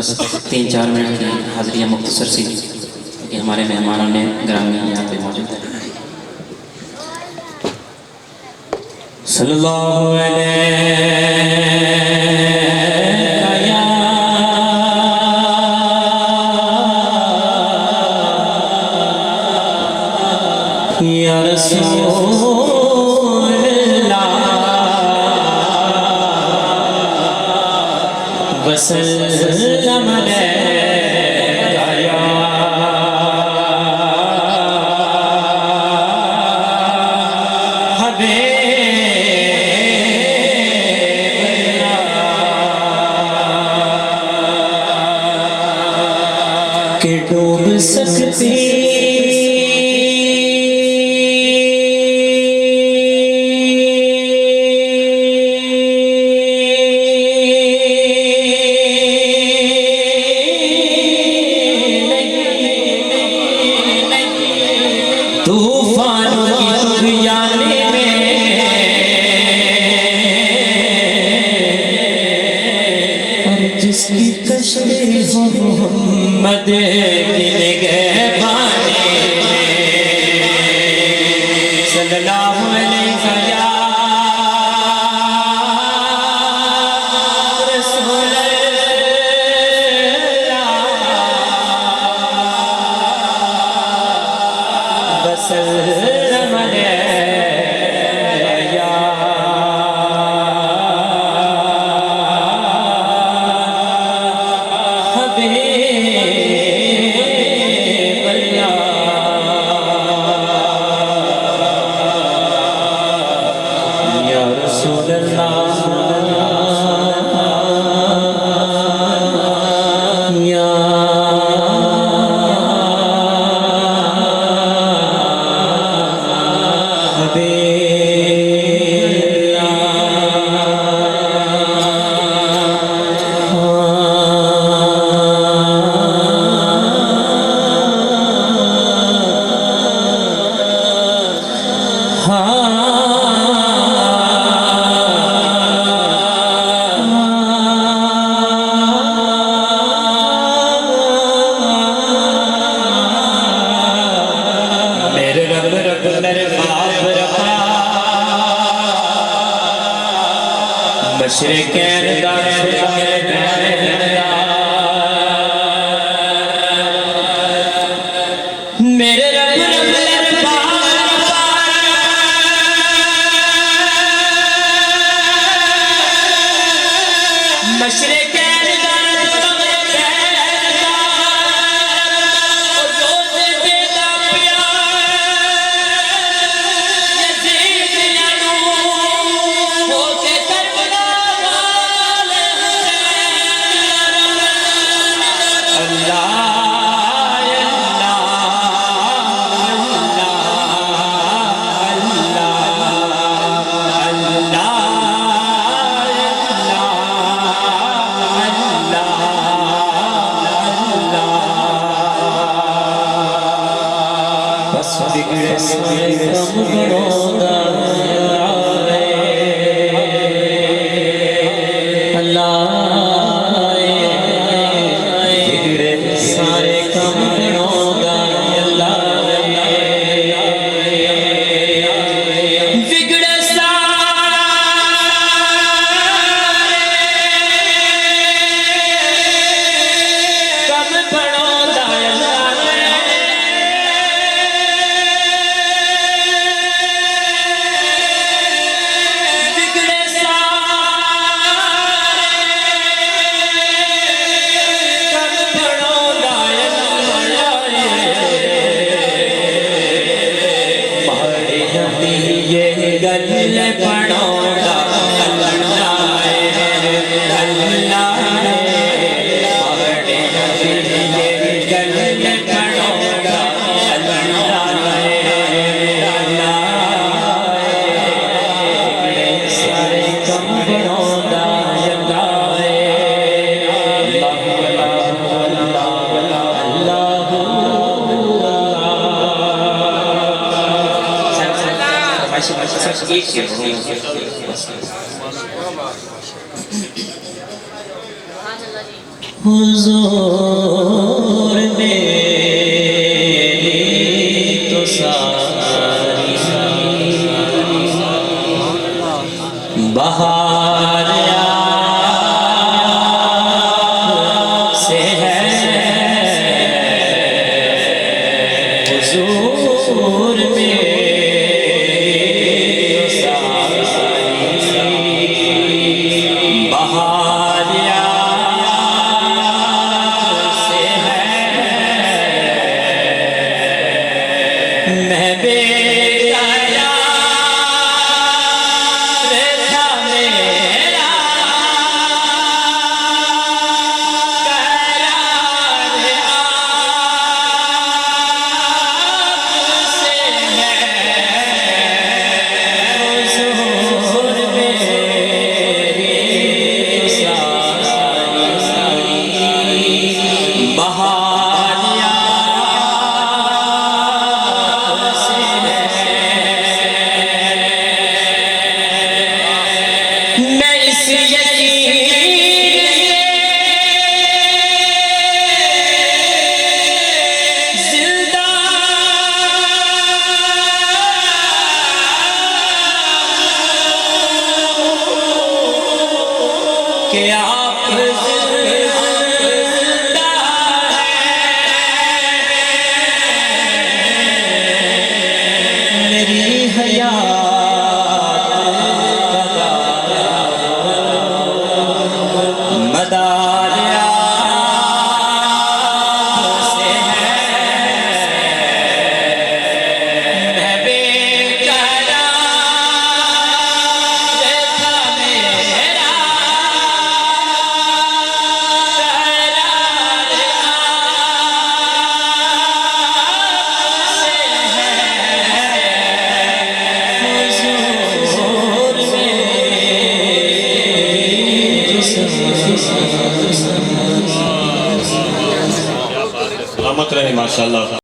बस 3-4 मिनट की हाजिरियाँ मुख्तसर सी कि हमारे मेहमानों ने ग्रामी यहाँ पे मौजूद है। सल्लल्लाहु अलैहि या रसूल अल्लाह वसल्लम अलैका या के डूब सकती तूफानों की तुफयाने में और जिसकी कश्ती हो मोहम्मद सल्लल्लाहु अलैहि रसूल अल्लाह वसल्लम अलैया हबीब अल्लाह या रसूल अल्लाह या मशरिक़ैन दा मेरे रब मशरिक़ैन दा बिगड़े सारे कम बनोगा अल्लाह बिगड़े सारे कम बनोगा अल्लाह बिगड़े सारे कम बनोगा गले पड़ोगा अल्लाह अल्लाह गले पड़ोगा अल्लाह सारे कम बनोगा अल्लाह हुजूर मेरी तो सारी बहार से है हुजूर मेरी तो सारी बहार मैं बेकरार था मेरा करार आपसे है हुजूर मेरी सारी बहार मैं इस यकीन से जिंदा कि आप जिंदा हैं मेरी हयात मदार से है मैं बेकरार था मेरा करार आपसे है हुजूर सलामत रहे माशाअल्लाह।